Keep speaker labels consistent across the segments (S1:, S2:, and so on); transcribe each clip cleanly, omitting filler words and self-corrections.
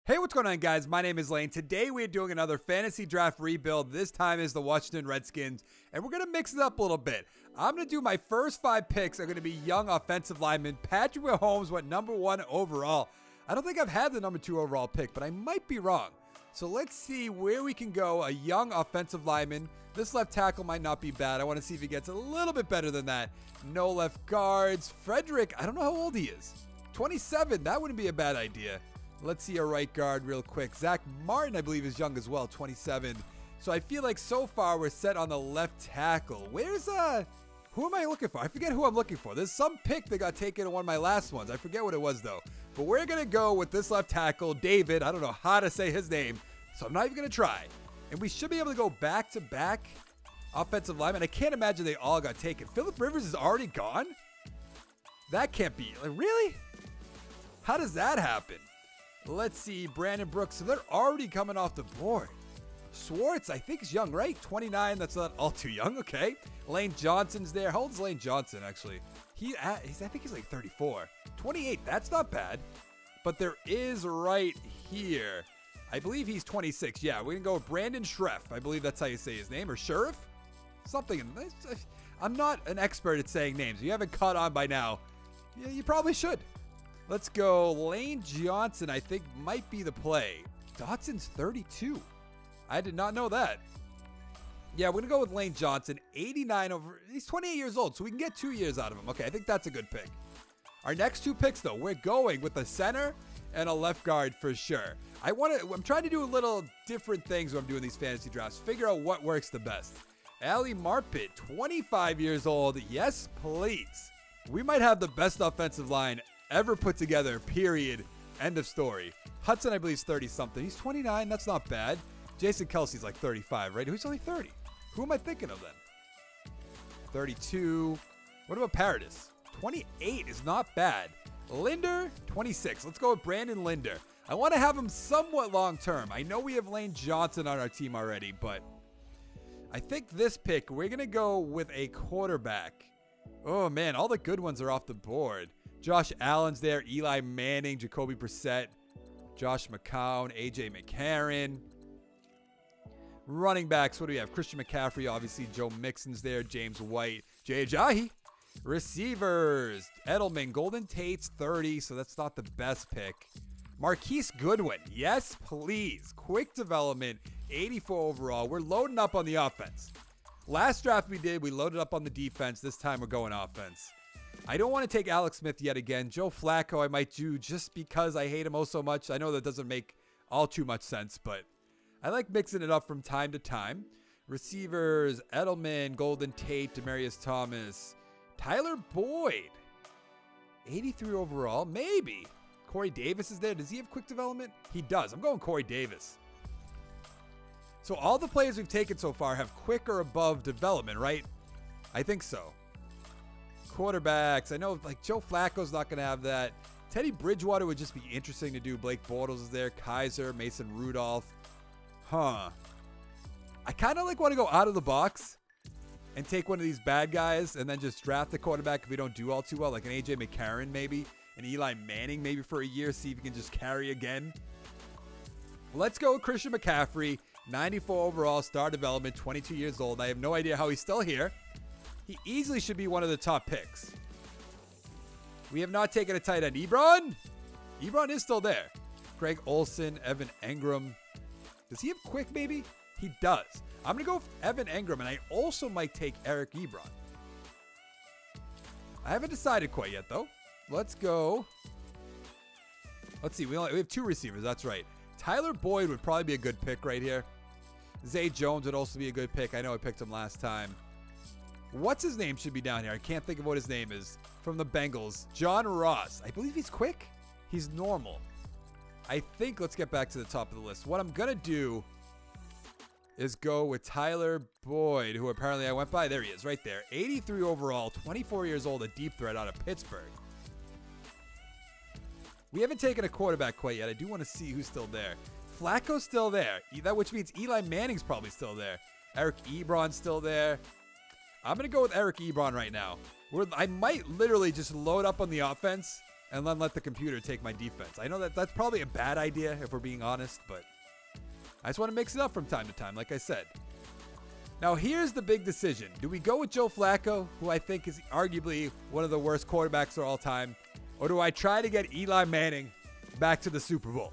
S1: Hey, what's going on, guys? My name is Lane. Today we're doing another fantasy draft rebuild. This time is the Washington Redskins, and we're going to mix it up a little bit. I'm going to do my first 5 picks are going to be young offensive linemen. Patrick Mahomes went #1 overall. I don't think I've had the #2 overall pick, but I might be wrong. So let's see where we can go. A young offensive lineman. This left tackle might not be bad. I want to see if he gets a little bit better than that. No left guards. Frederick, I don't know how old he is. 27, that wouldn't be a bad idea. Let's see a right guard real quick. Zach Martin, I believe, is young as well, 27. So I feel like so far we're set on the left tackle. Where's, who am I looking for? I forget who I'm looking for. There's some pick that got taken in one of my last ones. I forget what it was, though. But we're going to go with this left tackle, David. I don't know how to say his name, so I'm not even going to try. And we should be able to go back-to-back offensive linemen. I can't imagine they all got taken. Phillip Rivers is already gone? That can't be. Like, really? How does that happen? Let's see, Brandon Brooks. So they're already coming off the board. Schwartz, I think, is young, right? 29. That's not all too young. Okay. Lane Johnson's there. How old is Lane Johnson, actually? I think he's like 34. 28. That's not bad. But there is right here. I believe he's 26. Yeah, we're going to go with Brandon Schreff. I believe that's how you say his name. Or Sheriff? Something. I'm not an expert at saying names. If you haven't caught on by now, yeah, you probably should. Let's go. Lane Johnson, I think, might be the play. Dotson's 32. I did not know that. Yeah, we're going to go with Lane Johnson. 89 over. He's 28 years old, so we can get 2 years out of him. Okay, I think that's a good pick. Our next 2 picks, though, we're going with a center and a left guard for sure. I'm trying to do a little different things when I'm doing these fantasy drafts. Figure out what works the best. Ali Marpet, 25 years old. Yes, please. We might have the best offensive line ever put together, period. End of story. Hudson, I believe, is 30-something. He's 29. That's not bad. Jason Kelsey's like 35, right? He's only 30. Who am I thinking of then? 32. What about Paradis? 28 is not bad. Linder, 26. Let's go with Brandon Linder. I want to have him somewhat long-term. I know we have Lane Johnson on our team already, but I think this pick, we're going to go with a quarterback. Oh, man, all the good ones are off the board. Josh Allen's there, Eli Manning, Jacoby Brissett, Josh McCown, A.J. McCarron. Running backs, what do we have? Christian McCaffrey, obviously. Joe Mixon's there, James White, Jay Ajayi. Receivers, Edelman, Golden Tate's 30, so that's not the best pick. Marquise Goodwin, yes, please. Quick development, 84 overall. We're loading up on the offense. Last draft we did, we loaded up on the defense. This time we're going offense. I don't want to take Alex Smith yet again. Joe Flacco I might do just because I hate him oh so much. I know that doesn't make all too much sense, but I like mixing it up from time to time. Receivers, Edelman, Golden Tate, Demaryius Thomas, Tyler Boyd, 83 overall, maybe. Corey Davis is there. Does he have quick development? He does. I'm going Corey Davis. So all the players we've taken so far have quick or above development, right? I think so. Quarterbacks. I know like Joe Flacco's not going to have that. Teddy Bridgewater would just be interesting to do. Blake Bortles is there. Kaiser, Mason Rudolph. I kind of like want to go out of the box and take one of these bad guys and then just draft the quarterback if we don't do all too well. Like an A.J. McCarron maybe. An Eli Manning maybe for a year. See if he can just carry again. Let's go with Christian McCaffrey. 94 overall. Star development. 22 years old. I have no idea how he's still here. He easily should be one of the top picks. We have not taken a tight end. Ebron? Ebron is still there. Greg Olsen, Evan Engram. Does he have quick maybe? He does. I'm going to go with Evan Engram, and I also might take Eric Ebron. I haven't decided quite yet, though. Let's go. Let's see. We have 2 receivers. That's right. Tyler Boyd would probably be a good pick right here. Zay Jones would also be a good pick. I know I picked him last time. What's his name should be down here. I can't think of what his name is. From the Bengals. John Ross. I believe he's quick. He's normal. I think let's get back to the top of the list. What I'm going to do is go with Tyler Boyd, who apparently I went by. There he is right there. 83 overall. 24 years old. A deep threat out of Pittsburgh. We haven't taken a quarterback quite yet. I do want to see who's still there. Flacco's still there. Which means Eli Manning's probably still there. Eric Ebron's still there. I'm going to go with Eric Ebron right now. I might literally just load up on the offense and then let the computer take my defense. I know that that's probably a bad idea if we're being honest, but I just want to mix it up from time to time, like I said. Now, here's the big decision. Do we go with Joe Flacco, who I think is arguably one of the worst quarterbacks of all time, or do I try to get Eli Manning back to the Super Bowl?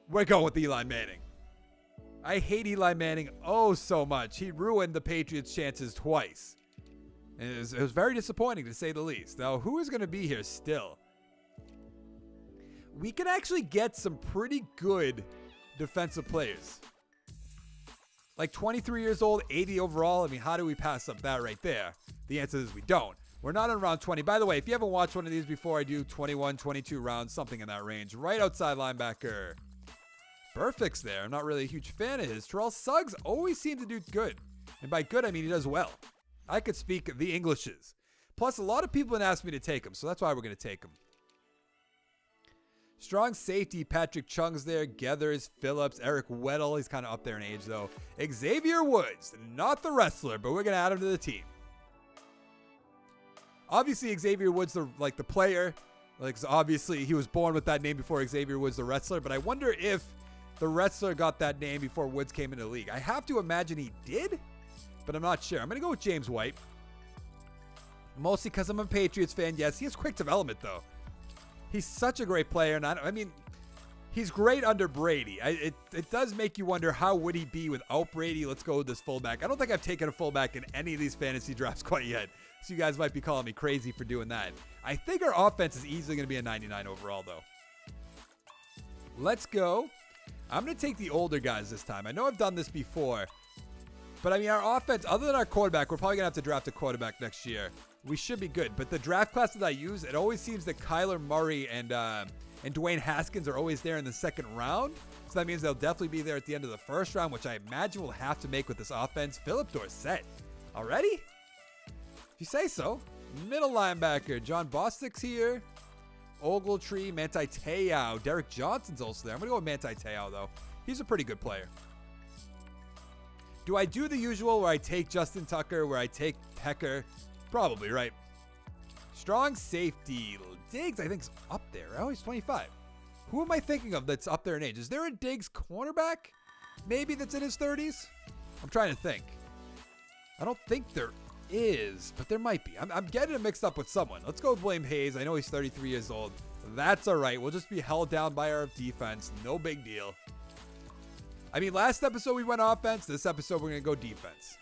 S1: We're going with Eli Manning. I hate Eli Manning oh so much. He ruined the Patriots' chances twice. And it was very disappointing, to say the least. Now, who is going to be here still? We can actually get some pretty good defensive players. Like 23 years old, 80 overall. I mean, how do we pass up that right there? The answer is we don't. We're not in round 20. By the way, if you haven't watched one of these before, I do 21, 22 rounds, something in that range. Right outside linebacker. Burfict's there. I'm not really a huge fan of his. Terrell Suggs always seems to do good. And by good, I mean he does well. I could speak the Englishes. Plus, a lot of people have asked me to take him, so that's why we're going to take him. Strong safety, Patrick Chung's there, Geathers, Phillips, Eric Weddle. He's kind of up there in age, though. Xavier Woods, not the wrestler, but we're going to add him to the team. Obviously, Xavier Woods, the player. Like, obviously, he was born with that name before Xavier Woods, the wrestler. But I wonder if the wrestler got that name before Woods came into the league. I have to imagine he did, but I'm not sure. I'm going to go with James White. Mostly because I'm a Patriots fan. Yes, he has quick development, though. He's such a great player, and I mean, he's great under Brady. It does make you wonder, how would he be without Brady? Let's go with this fullback. I don't think I've taken a fullback in any of these fantasy drafts quite yet, so you guys might be calling me crazy for doing that. I think our offense is easily going to be a 99 overall, though. Let's go. I'm going to take the older guys this time. I know I've done this before, but I mean, our offense, other than our quarterback, we're probably going to have to draft a quarterback next year. We should be good, but the draft class that I use, it always seems that Kyler Murray and Dwayne Haskins are always there in the second round. So that means they'll definitely be there at the end of the first round, which I imagine we'll have to make with this offense. Philip Dorsett. Already? If you say so. Middle linebacker, John Bostic's here. Ogletree, Manti Te'o. Derek Johnson's also there. I'm going to go with Manti Te'o, though. He's a pretty good player. Do I do the usual where I take Justin Tucker, where I take Hecker? Probably, right? Strong safety. Diggs, I think, is up there. Oh, he's 25. Who am I thinking of that's up there in age? Is there a Diggs cornerback? Maybe that's in his 30s? I'm trying to think. I don't think there is, but there might be. I'm getting it mixed up with someone. Let's go with William Hayes. I know he's 33 years old. That's all right. We'll just be held down by our defense. No big deal. I mean, last episode we went offense. This episode we're going to go defense.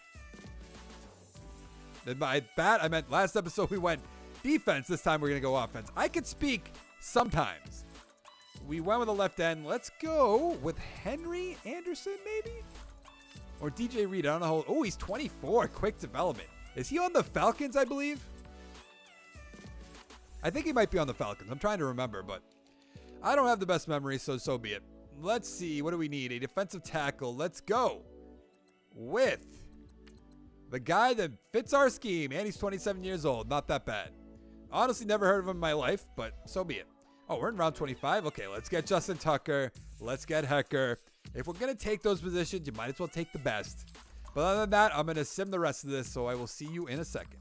S1: By that, I meant last episode we went defense. This time we're going to go offense. I could speak sometimes. We went with a left end. Let's go with Henry Anderson, maybe? Or DJ Reed. I don't know how. Oh, he's 24. Quick development. Is he on the Falcons, I believe? I think he might be on the Falcons. I'm trying to remember, but I don't have the best memory, so be it. Let's see. What do we need? A defensive tackle. Let's go with the guy that fits our scheme, and he's 27 years old. Not that bad. Honestly, never heard of him in my life, but so be it. Oh, we're in round 25? Okay, let's get Justin Tucker. Let's get Hecker. If we're going to take those positions, you might as well take the best. But other than that, I'm going to sim the rest of this, so I will see you in a second.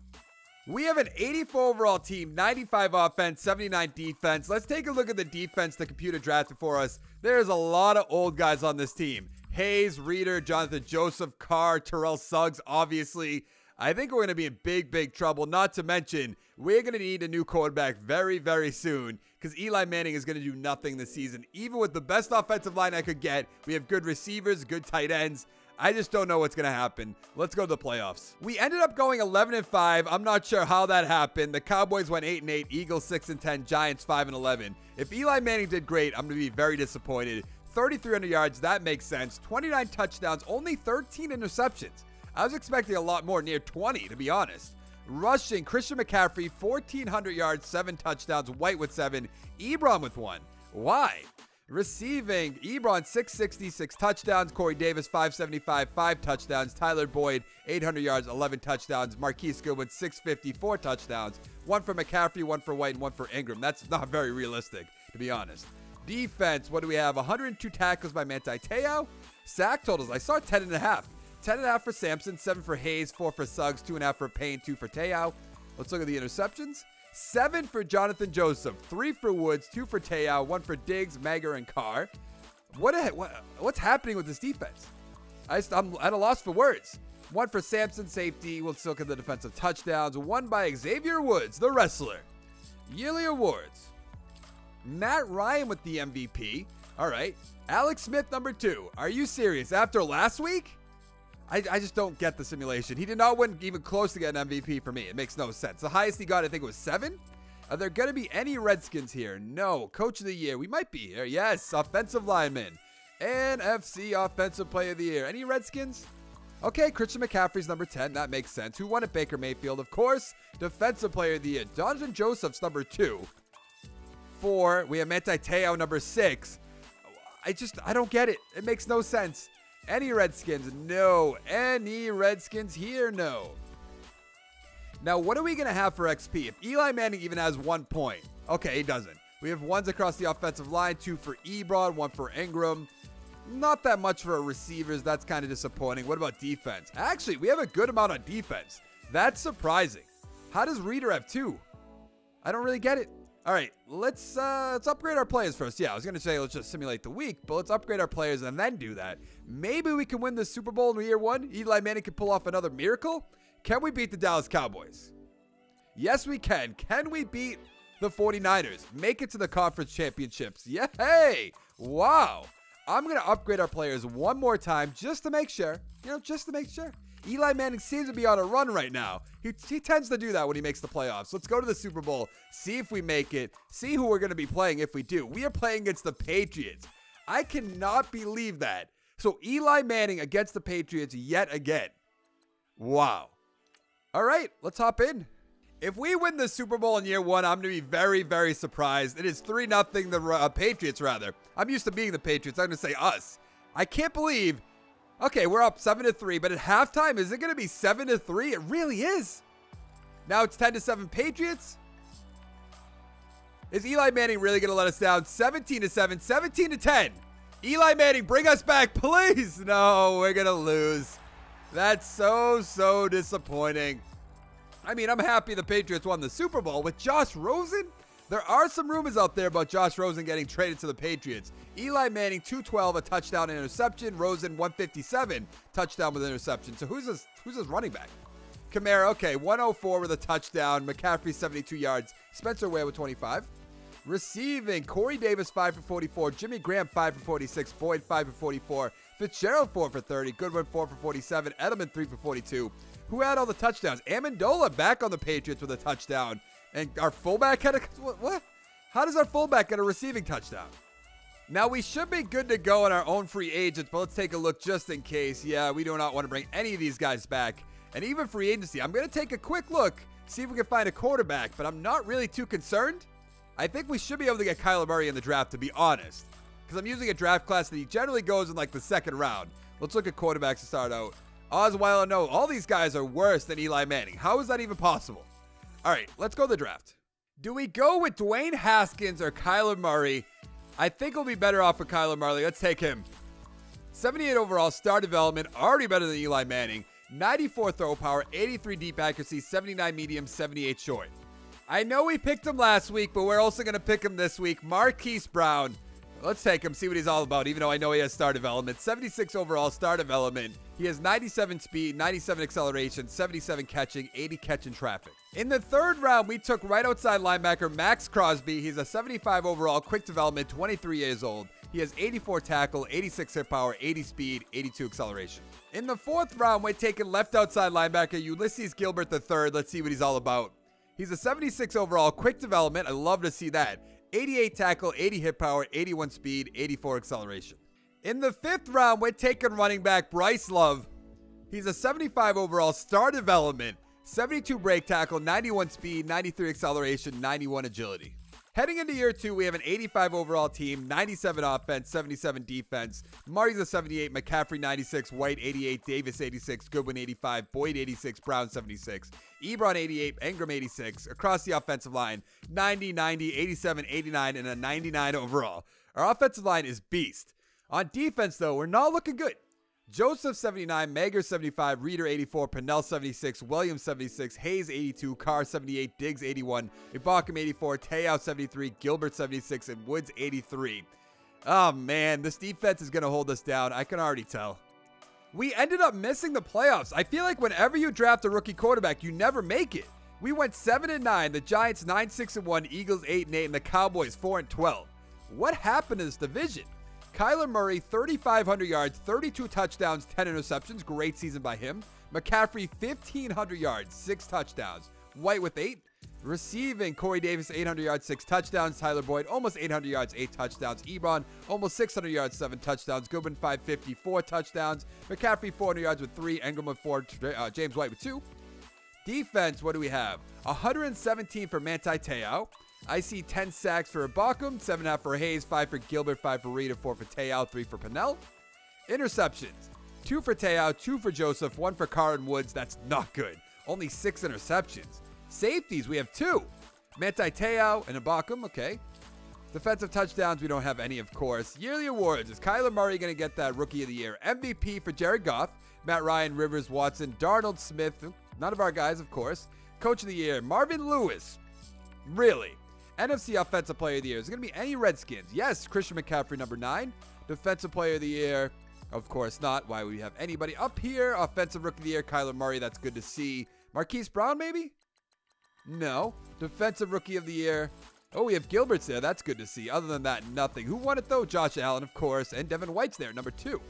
S1: We have an 84 overall team, 95 offense, 79 defense. Let's take a look at the defense the computer drafted for us. There's a lot of old guys on this team. Hayes, Reeder, Jonathan Joseph, Carr, Terrell Suggs, obviously. I think we're going to be in big trouble. Not to mention, we're going to need a new quarterback very soon because Eli Manning is going to do nothing this season. Even with the best offensive line I could get, we have good receivers, good tight ends. I just don't know what's going to happen. Let's go to the playoffs. We ended up going 11-5. I'm not sure how that happened. The Cowboys went 8-8, Eagles 6-10, Giants 5-11. If Eli Manning did great, I'm going to be very disappointed. 3,300 yards, that makes sense. 29 touchdowns, only 13 interceptions. I was expecting a lot more, near 20, to be honest. Rushing, Christian McCaffrey, 1,400 yards, 7 touchdowns. White with 7, Ebron with 1. Why? Receiving, Ebron 660, 6 touchdowns. Corey Davis 575, 5 touchdowns. Tyler Boyd 800 yards, 11 touchdowns. Marquise Goodwin 650, 4 touchdowns. 1 for McCaffrey, 1 for White, and 1 for Ingram. That's not very realistic, to be honest. Defense, what do we have? 102 tackles by Manti Te'o. Sack totals, I saw 10.5. 10.5 for Sampson, 7 for Hayes, 4 for Suggs, 2.5 for Payne, 2 for Te'o. Let's look at the interceptions. 7 for Jonathan Joseph, 3 for Woods, 2 for Te'o, 1 for Diggs, Mager, and Carr. What's happening with this defense? I'm at a loss for words. 1 for Sampson, safety. We'll still get the defensive touchdowns. 1 by Xavier Woods, the wrestler. Yearly awards. Matt Ryan with the MVP. All right. Alex Smith, number 2. Are you serious? After last week? I just don't get the simulation. He did not win even close to getting MVP for me. It makes no sense. The highest he got, I think, was 7. Are there going to be any Redskins here? No. Coach of the Year. We might be here. Yes. Offensive lineman. NFC Offensive Player of the Year. Any Redskins? Okay, Christian McCaffrey's number 10. That makes sense. Who won it? Baker Mayfield, of course. Defensive Player of the Year. Jonathan Joseph's number 2. 4. We have Manti Te'o, number 6. I don't get it. It makes no sense. Any Redskins? No. Any Redskins here? No. Now, what are we going to have for XP? If Eli Manning even has 1 point. Okay, he doesn't. We have 1s across the offensive line, 2 for Ebron, 1 for Ingram. Not that much for our receivers. That's kind of disappointing. What about defense? Actually, we have a good amount on defense. That's surprising. How does Reader have 2? I don't really get it. All right, let's upgrade our players first. Yeah, I was going to say let's just simulate the week, but let's upgrade our players and then do that. Maybe we can win the Super Bowl in year 1. Eli Manning can pull off another miracle. Can we beat the Dallas Cowboys? Yes, we can. Can we beat the 49ers? Make it to the conference championships. Yeah, hey, wow. I'm going to upgrade our players one more time just to make sure. Just to make sure. Eli Manning seems to be on a run right now. He tends to do that when he makes the playoffs. Let's go to the Super Bowl, see if we make it, see who we're going to be playing if we do. We are playing against the Patriots. I cannot believe that. So Eli Manning against the Patriots yet again. Wow. All right, let's hop in. If we win the Super Bowl in year 1, I'm going to be very, very surprised. It is 3-0 the Patriots, rather. I'm used to being the Patriots. I'm going to say us. I can't believe. Okay, we're up 7-3, but at halftime, is it going to be 7-3? It really is. Now it's 10-7 Patriots. Is Eli Manning really going to let us down? 17-7, 17-10. Eli Manning, bring us back, please. No, we're going to lose. That's so disappointing. I mean, I'm happy the Patriots won the Super Bowl. With Josh Rosen, there are some rumors out there about Josh Rosen getting traded to the Patriots. Eli Manning, 212, a touchdown and interception. Rosen, 157, touchdown with interception. So who's his running back? Kamara, okay, 104 with a touchdown. McCaffrey, 72 yards. Spencer Ware with 25. Receiving, Corey Davis, 5 for 44. Jimmy Graham, 5 for 46. Boyd, 5 for 44. Fitzgerald, 4 for 30. Goodwin, 4 for 47. Edelman, 3 for 42. Who had all the touchdowns? Amendola back on the Patriots with a touchdown. And our fullback had a... What? How does our fullback get a receiving touchdown? Now, we should be good to go on our own free agents, but let's take a look just in case. Yeah, we do not want to bring any of these guys back. And even free agency, I'm going to take a quick look, see if we can find a quarterback, but I'm not really too concerned. I think we should be able to get Kyler Murray in the draft, to be honest, because I'm using a draft class that he generally goes in like the 2nd round. Let's look at quarterbacks to start out. Osweiler, no, all these guys are worse than Eli Manning. How is that even possible? All right, let's go to the draft. Do we go with Dwayne Haskins or Kyler Murray? I think we'll be better off with Kyler Murray. Let's take him. 78 overall, star development, already better than Eli Manning. 94 throw power, 83 deep accuracy, 79 medium, 78 short. I know we picked him last week, but we're also going to pick him this week. Marquise Brown. Let's take him, see what he's all about, even though I know he has star development. 76 overall, star development. He has 97 speed, 97 acceleration, 77 catching, 80 catch in traffic. In the 3rd round, we took right outside linebacker Max Crosby. He's a 75 overall, quick development, 23 years old. He has 84 tackle, 86 hit power, 80 speed, 82 acceleration. In the 4th round, we're taking left outside linebacker Ulysses Gilbert III. Let's see what he's all about. He's a 76 overall, quick development. I love to see that. 88 tackle, 80 hit power, 81 speed, 84 acceleration. In the 5th round, we're taking running back Bryce Love. He's a 75 overall, star development, 72 break tackle, 91 speed, 93 acceleration, 91 agility. Heading into year 2, we have an 85 overall team, 97 offense, 77 defense. Marty's a 78, McCaffrey 96, White 88, Davis 86, Goodwin 85, Boyd 86, Brown 76, Ebron 88, Ingram 86. Across the offensive line, 90, 90, 87, 89, and a 99 overall. Our offensive line is beast. On defense, though, we're not looking good. Joseph 79, Mager 75, Reader 84, Pennell 76, Williams 76, Hayes 82, Carr 78, Diggs 81, Ibacham 84, Te'o 73, Gilbert 76, and Woods 83. Oh man, this defense is going to hold us down. I can already tell. We ended up missing the playoffs. I feel like whenever you draft a rookie quarterback, you never make it. We went 7-9, the Giants 9-6-1, Eagles 8-8, and the Cowboys 4-12. What happened to this division? Kyler Murray, 3,500 yards, 32 touchdowns, 10 interceptions. Great season by him. McCaffrey, 1,500 yards, 6 touchdowns. White with 8. Receiving, Corey Davis, 800 yards, 6 touchdowns. Tyler Boyd, almost 800 yards, 8 touchdowns. Ebron, almost 600 yards, 7 touchdowns. Goodwin, 550, 4 touchdowns. McCaffrey, 400 yards with 3. Engram with 4. James White with 2. Defense, what do we have? 117 for Manti Te'o. I see 10 sacks for Ibacham, 7.5 for Hayes, 5 for Gilbert, 5 for Reed, 4 for Te'o, 3 for Pennell. Interceptions, 2 for Te'o, 2 for Joseph, 1 for Carr and Woods. That's not good. Only 6 interceptions. Safeties, we have 2. Manti Te'o and Ibacham, okay. Defensive touchdowns, we don't have any, of course. Yearly awards, is Kyler Murray going to get that Rookie of the Year? MVP for Jared Goff, Matt Ryan, Rivers, Watson, Darnold, Smith, none of our guys, of course. Coach of the Year, Marvin Lewis. Really? NFC Offensive Player of the Year. Is it going to be any Redskins? Yes, Christian McCaffrey, number 9. Defensive Player of the Year, of course not. Why would we have anybody up here? Offensive Rookie of the Year, Kyler Murray. That's good to see. Marquise Brown, maybe? No. Defensive Rookie of the Year. Oh, we have Gilbert's there. That's good to see. Other than that, nothing. Who won it, though? Josh Allen, of course. And Devin White's there, number 2.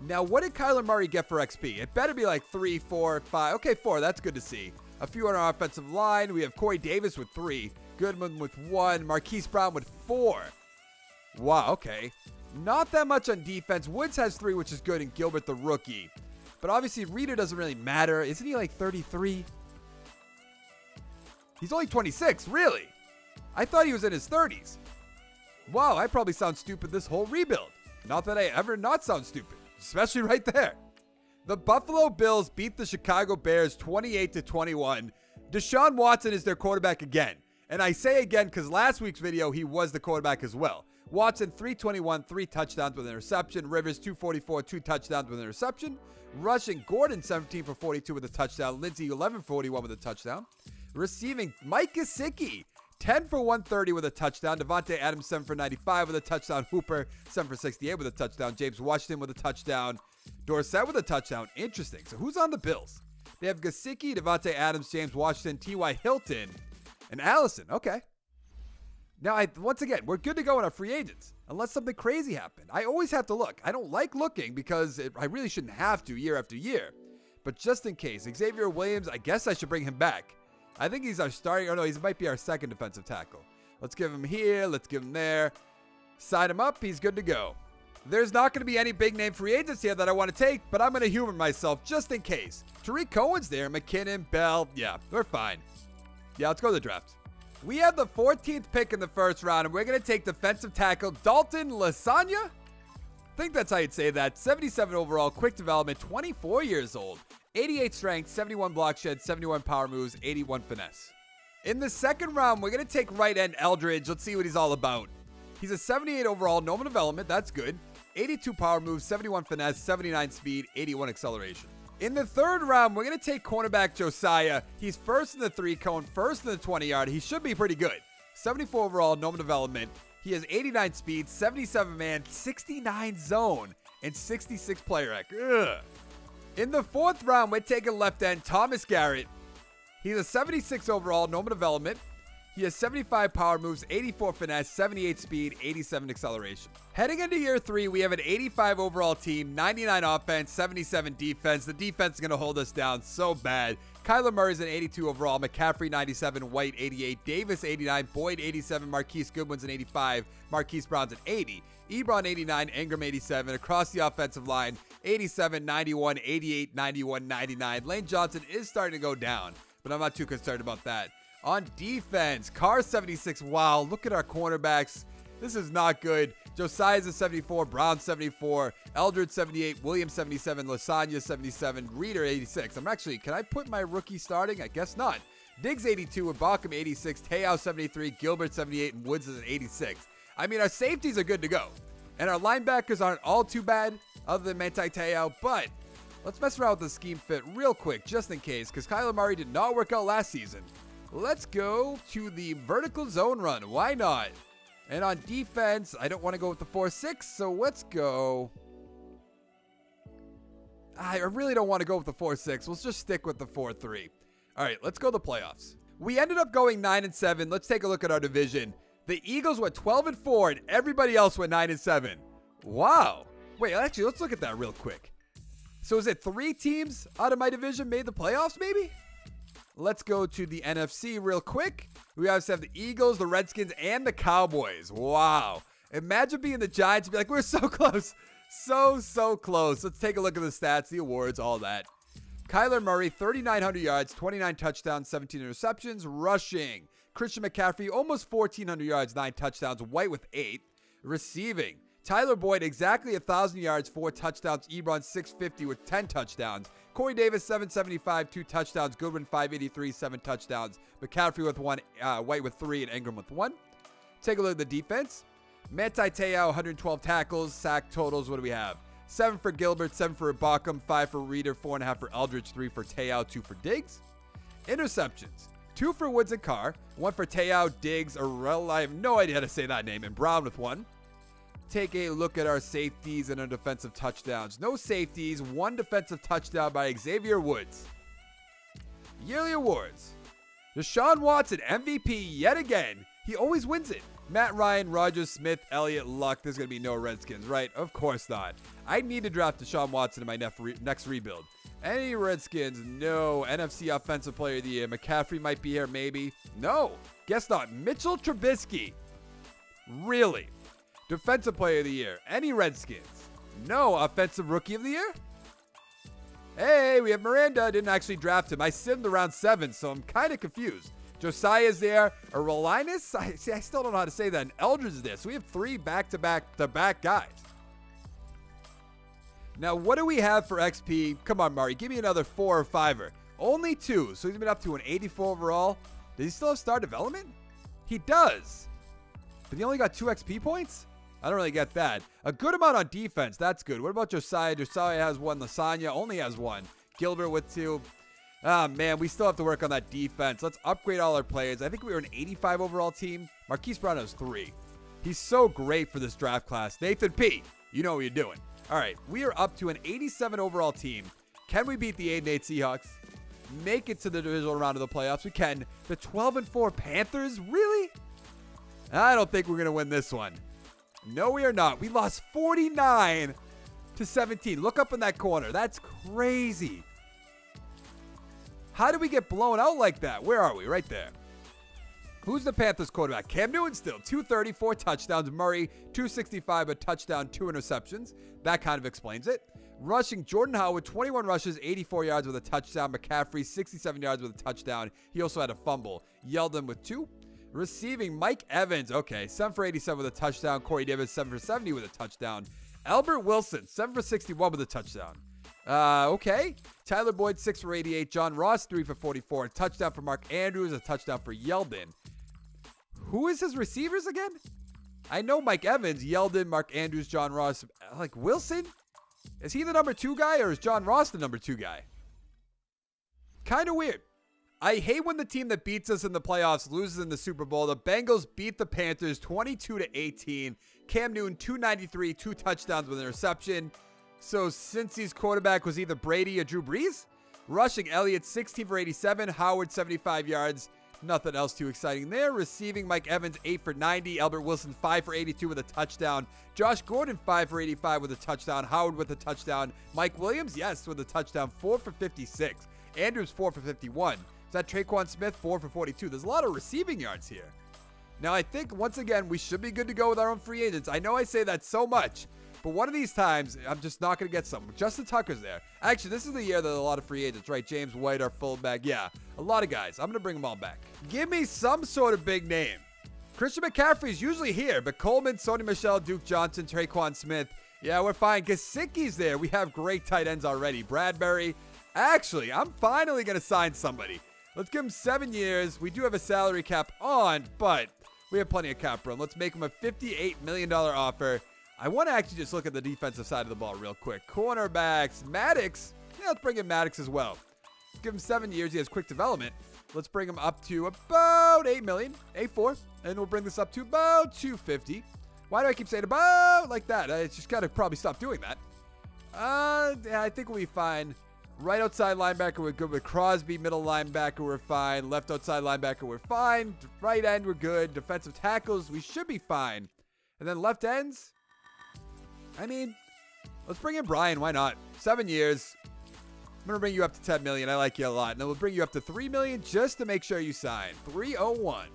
S1: Now, what did Kyler Murray get for XP? It better be like 3, 4, 5. Okay, 4. That's good to see. A few on our offensive line. We have Corey Davis with 3. Goodman with 1. Marquise Brown with 4. Wow, okay. Not that much on defense. Woods has 3, which is good, and Gilbert the rookie. But obviously, Reader doesn't really matter. Isn't he like 33? He's only 26, really? I thought he was in his 30s. Wow, I probably sound stupid this whole rebuild. Not that I ever not sound stupid, especially right there. The Buffalo Bills beat the Chicago Bears 28-21. Deshaun Watson is their quarterback again. And I say again because last week's video, he was the quarterback as well. Watson, 321, 3 touchdowns with an interception. Rivers, 244, 2 touchdowns with an interception. Rushing, Gordon, 17 for 42 with a touchdown. Lindsey, 11 for 41 with a touchdown. Receiving, Mike Gesicki, 10 for 130 with a touchdown. Devontae Adams, 7 for 95 with a touchdown. Hooper, 7 for 68 with a touchdown. James Washington with a touchdown. Dorsett with a touchdown. Interesting. So who's on the Bills? They have Gesicki, Devontae Adams, James Washington, T.Y. Hilton, and Allison. Okay. Now, once again, we're good to go on our free agents, unless something crazy happened. I always have to look. I don't like looking because I really shouldn't have to year after year. But just in case, Xavier Williams, I guess I should bring him back. I think he's our starting, or no, he might be our second defensive tackle. Let's give him here. Let's give him there. Sign him up. He's good to go. There's not going to be any big name free agents here that I want to take, but I'm going to humor myself just in case. Tariq Cohen's there. McKinnon, Bell. Yeah, we're fine. Yeah, let's go to the draft. We have the 14th pick in the first round, and we're going to take defensive tackle Dalton Lasagna. I think that's how you'd say that. 77 overall, quick development, 24 years old. 88 strength, 71 block shed, 71 power moves, 81 finesse. In the second round, we're going to take right end Eldridge. Let's see what he's all about. He's a 78 overall, normal development. That's good. 82 power moves, 71 finesse, 79 speed, 81 acceleration. In the third round, we're going to take cornerback Josiah. He's first in the 3-cone, first in the 20-yard. He should be pretty good. 74 overall, normal development. He has 89 speed, 77 man, 69 zone, and 66 player rec. Ugh. In the fourth round, we're taking left end Thomas Garrett. He's a 76 overall, normal development. He has 75 power moves, 84 finesse, 78 speed, 87 acceleration. Heading into year 3, we have an 85 overall team, 99 offense, 77 defense. The defense is going to hold us down so bad. Kyler Murray's an 82 overall, McCaffrey 97, White 88, Davis 89, Boyd 87, Marquise Goodwin's an 85, Marquise Brown's an 80, Ebron 89, Engram 87. Across the offensive line, 87, 91, 88, 91, 99. Lane Johnson is starting to go down, but I'm not too concerned about that. On defense, Carr 76. Wow, look at our cornerbacks. This is not good. Josiah's a 74, Brown 74, Eldridge 78, Williams 77, Lasagna 77, Reader 86. Can I put my rookie starting? I guess not. Diggs 82, Ibacham 86, Te'o 73, Gilbert 78, and Woods is an 86. I mean, our safeties are good to go. And our linebackers aren't all too bad. other than Manti Te'o, but let's mess around with the scheme fit real quick, just in case, because Kyler Murray did not work out last season. Let's go to the vertical zone run. Why not? And on defense, I don't want to go with the 4-6, so let's go. I really don't want to go with the 4-6. We'll just stick with the 4-3. All right, let's go to the playoffs. We ended up going 9-7. Let's take a look at our division. The Eagles went 12-4, and everybody else went 9-7. Wow. Wait, actually, let's look at that real quick. So is it 3 teams out of my division made the playoffs, maybe? Let's go to the NFC real quick. We obviously have the Eagles, the Redskins, and the Cowboys. Wow. Imagine being the Giants and be like, we're so close. So close. Let's take a look at the stats, the awards, all that. Kyler Murray, 3,900 yards, 29 touchdowns, 17 interceptions. Rushing, Christian McCaffrey, almost 1,400 yards, 9 touchdowns. White with 8. Receiving, Tyler Boyd, exactly 1,000 yards, 4 touchdowns. Ebron, 650 with 10 touchdowns. Corey Davis, 775, 2 touchdowns. Goodwin, 583, 7 touchdowns. McCaffrey with 1, White with 3, and Ingram with 1. Take a look at the defense. Manti Te'o, 112 tackles. Sack totals, what do we have? 7 for Gilbert, 7 for Ibaka, 5 for Reeder, 4.5 for Eldridge, 3 for Te'o, 2 for Diggs. Interceptions, 2 for Woods and Carr, 1 for Te'o, Diggs, I have no idea how to say that name, and Brown with 1. Take a look at our safeties and our defensive touchdowns. No safeties, 1 defensive touchdown by Xavier Woods. Yearly awards. Deshaun Watson, MVP yet again. He always wins it. Matt Ryan, Rogers, Smith, Elliott, Luck. There's going to be no Redskins, right? Of course not. I need to draft Deshaun Watson in my next rebuild. Any Redskins? No. NFC Offensive Player of the Year. McCaffrey might be here, maybe. No. Guess not. Mitchell Trubisky. Really? Defensive Player of the Year. Any Redskins? No. Offensive Rookie of the Year? Hey, we have Miranda. Didn't actually draft him. I simmed around 7, so I'm kind of confused. Josiah's there. Arolinus? I still don't know how to say that. And Eldridge is there. So we have 3 back-to-back guys. Now, what do we have for XP? Come on, Murray. Give me another 4 or 5er. Only 2. So he's been up to an 84 overall. Does he still have star development? He does. But he only got 2 XP points? I don't really get that. A good amount on defense. That's good. What about Josiah? Josiah has 1. Lasagna only has 1. Gilbert with 2. Ah, man, we still have to work on that defense. Let's upgrade all our players. I think we were an 85 overall team. Marquise Brown has 3. He's so great for this draft class. Nathan P., you know what you're doing. All right, we are up to an 87 overall team. Can we beat the 8-8 Seahawks? Make it to the divisional round of the playoffs? We can. The 12-4 Panthers? Really? I don't think we're going to win this one. No, we are not. We lost 49-17. Look up in that corner. That's crazy. How did we get blown out like that? Where are we? Right there. Who's the Panthers quarterback? Cam Newton still. 234 touchdowns. Murray, 265, a touchdown, 2 interceptions. That kind of explains it. Rushing, Jordan Howard, 21 rushes, 84 yards with a touchdown. McCaffrey, 67 yards with a touchdown. He also had a fumble. Yeldon with 2. Receiving, Mike Evans. Okay, 7 for 87 with a touchdown. Corey Davis, 7 for 70 with a touchdown. Albert Wilson, 7 for 61 with a touchdown. Okay. Tyler Boyd, 6 for 88. John Ross, 3 for 44. A touchdown for Mark Andrews. A touchdown for Yeldon. Who is his receivers again? I know Mike Evans, Yeldon, Mark Andrews, John Ross. Like Wilson? Is he the number 2 guy or is John Ross the number 2 guy? Kind of weird. I hate when the team that beats us in the playoffs loses in the Super Bowl. The Bengals beat the Panthers 22-18. Cam Newton, 293, 2 touchdowns with an interception. So Cincy's quarterback was either Brady or Drew Brees. Rushing, Elliott, 16 for 87. Howard, 75 yards. Nothing else too exciting there. Receiving, Mike Evans, 8 for 90. Albert Wilson, 5 for 82 with a touchdown. Josh Gordon, 5 for 85 with a touchdown. Howard with a touchdown. Mike Williams, yes, with a touchdown, 4 for 56. Andrews, 4 for 51. Is that Traquan Smith, 4 for 42? There's a lot of receiving yards here. Now, I think, once again, we should be good to go with our own free agents. I know I say that so much, but one of these times, I'm just not going to get some. Justin Tucker's there. Actually, this is the year that a lot of free agents, right? James White, our fullback. Yeah, a lot of guys. I'm going to bring them all back. Give me some sort of big name. Christian McCaffrey's usually here, but Coleman, Sony Michel, Duke Johnson, Traquan Smith. Yeah, we're fine. Gesicki's there. We have great tight ends already. Bradbury. Actually, I'm finally going to sign somebody. Let's give him 7 years. We do have a salary cap on, but we have plenty of cap room. Let's make him a $58 million offer. I want to actually just look at the defensive side of the ball real quick. Cornerbacks, Maddox. Yeah, let's bring in Maddox as well. Let's give him 7 years. He has quick development. Let's bring him up to about 8 million, 8.4, and we'll bring this up to about 250. Why do I keep saying about like that? I just gotta probably stop doing that. Yeah, I think we'll be fine. Right outside linebacker, we're good with Crosby. Middle linebacker, we're fine. Left outside linebacker, we're fine. Right end, we're good. Defensive tackles, we should be fine. And then left ends, I mean, let's bring in Brian. Why not? 7 years. I'm going to bring you up to 10 million. I like you a lot. And then we'll bring you up to 3 million just to make sure you sign. 301.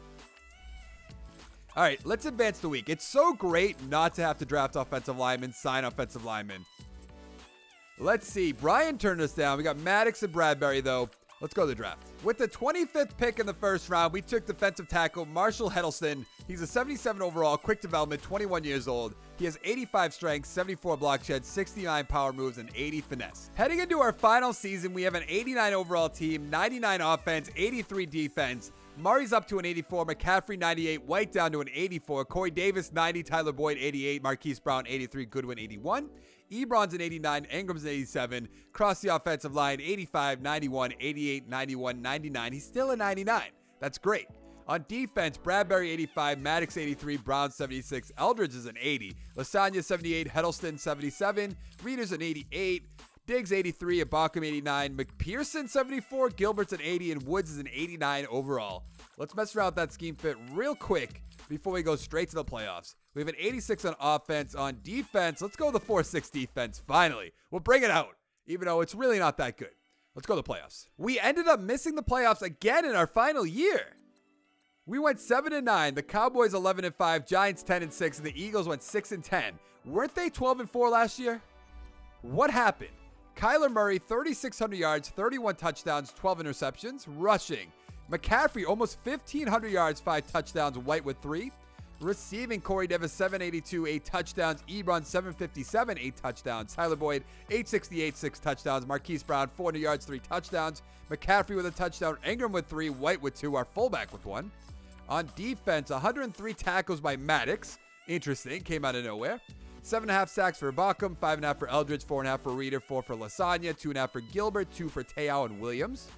S1: All right, let's advance the week. It's so great not to have to draft offensive linemen, sign offensive linemen. Let's see. Brian turned us down. We got Maddox and Bradbury, though. Let's go to the draft. With the 25th pick in the first round, we took defensive tackle Marshall Heddleston. He's a 77 overall, quick development, 21 years old. He has 85 strength, 74 block shed, 69 power moves, and 80 finesse. Heading into our final season, we have an 89 overall team, 99 offense, 83 defense. Murray's up to an 84, McCaffrey 98, White down to an 84, Corey Davis 90, Tyler Boyd 88, Marquise Brown 83, Goodwin 81. Ebron's an 89, Ingram's an 87. Across the offensive line, 85, 91, 88, 91, 99. He's still a 99. That's great. On defense, Bradbury 85, Maddox 83, Brown 76, Eldridge is an 80, Lasagna 78, Heddleston 77, Reeder's an 88, Diggs 83, Ibaka 89, McPherson 74, Gilbert's an 80, and Woods is an 89 overall. Let's mess around with that scheme fit real quick before we go straight to the playoffs. We have an 86 on offense. On defense, let's go the 4-6 defense. Finally, we'll bring it out, even though it's really not that good. Let's go to the playoffs. We ended up missing the playoffs again in our final year. We went 7-9. The Cowboys 11-5, Giants 10-6, and the Eagles went 6-10. Weren't they 12-4 last year? What happened? Kyler Murray, 3,600 yards, 31 touchdowns, 12 interceptions. Rushing, McCaffrey, almost 1,500 yards, 5 touchdowns. White with 3. Receiving, Corey Davis, 782, 8 touchdowns. Ebron, 757, 8 touchdowns. Tyler Boyd, 868, 6 touchdowns. Marquise Brown, 400 yards, 3 touchdowns. McCaffrey with a touchdown. Ingram with 3. White with 2. Our fullback with 1. On defense, 103 tackles by Maddox. Interesting. Came out of nowhere. 7.5 sacks for Ibaka, 5.5 for Eldridge, 4.5 for Reeder, 4 for Lasagna, 2.5 for Gilbert, 2 for Te'o and Williams.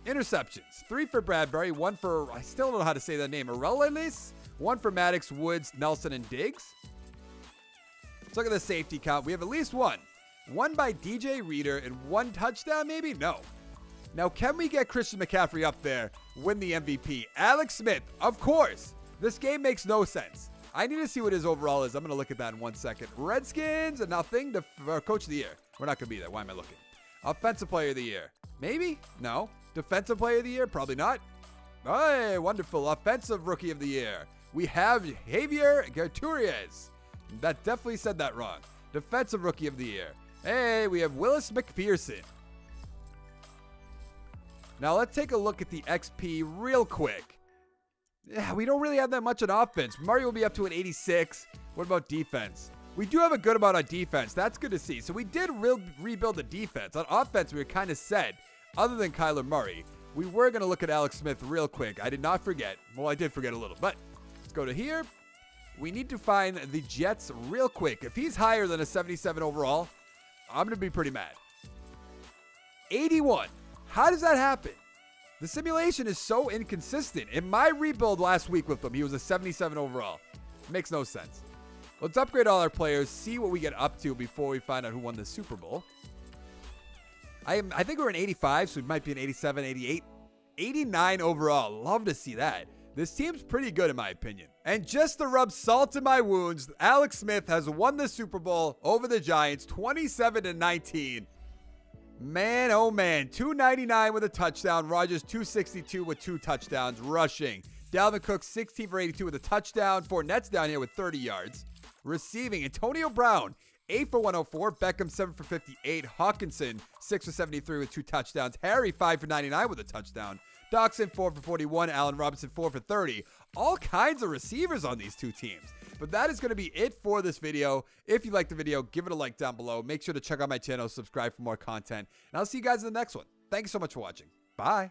S1: Interceptions, 3 for Bradbury, 1 for, I still don't know how to say that name, Arelis, 1 for Maddox, Woods, Nelson, and Diggs. Let's look at the safety count. We have at least 1. 1 by DJ Reeder and 1 touchdown, maybe? No. Now, can we get Christian McCaffrey up there, win the MVP? Alex Smith, of course. This game makes no sense. I need to see what his overall is. I'm going to look at that in 1 second. Redskins, nothing. Coach of the year. We're not going to be there. Why am I looking? Offensive player of the year. Maybe? No. Defensive player of the year? Probably not. Hey, wonderful. Offensive rookie of the year. We have Javier Gutierrez. That definitely said that wrong. Defensive rookie of the year. Hey, we have Willis McPherson. Now let's take a look at the XP real quick. Yeah, we don't really have that much on offense. Murray will be up to an 86. What about defense? We do have a good amount on defense. That's good to see. So we did rebuild the defense. On offense, we were kind of set. Other than Kyler Murray, we were going to look at Alex Smith real quick. I did not forget. Well, I did forget a little, but let's go to here. We need to find the Jets real quick. If he's higher than a 77 overall, I'm going to be pretty mad. 81. How does that happen? The simulation is so inconsistent. In my rebuild last week with him, he was a 77 overall. Makes no sense. Let's upgrade all our players, see what we get up to before we find out who won the Super Bowl. I think we're an 85, so we might be an 87, 88. 89 overall. Love to see that. This team's pretty good in my opinion. And just to rub salt in my wounds, Alex Smith has won the Super Bowl over the Giants 27-19. Man, oh man, 299 with a touchdown. Rodgers 262 with 2 touchdowns rushing. Dalvin Cook 16 for 82 with a touchdown. Fournette's down here with 30 yards. Receiving, Antonio Brown 8 for 104. Beckham 7 for 58. Hawkinson 6 for 73 with 2 touchdowns. Harry 5 for 99 with a touchdown. Doxson 4 for 41. Allen Robinson 4 for 30. All kinds of receivers on these two teams. But that is going to be it for this video. If you liked the video, give it a like down below. Make sure to check out my channel, subscribe for more content. And I'll see you guys in the next one. Thank you so much for watching. Bye.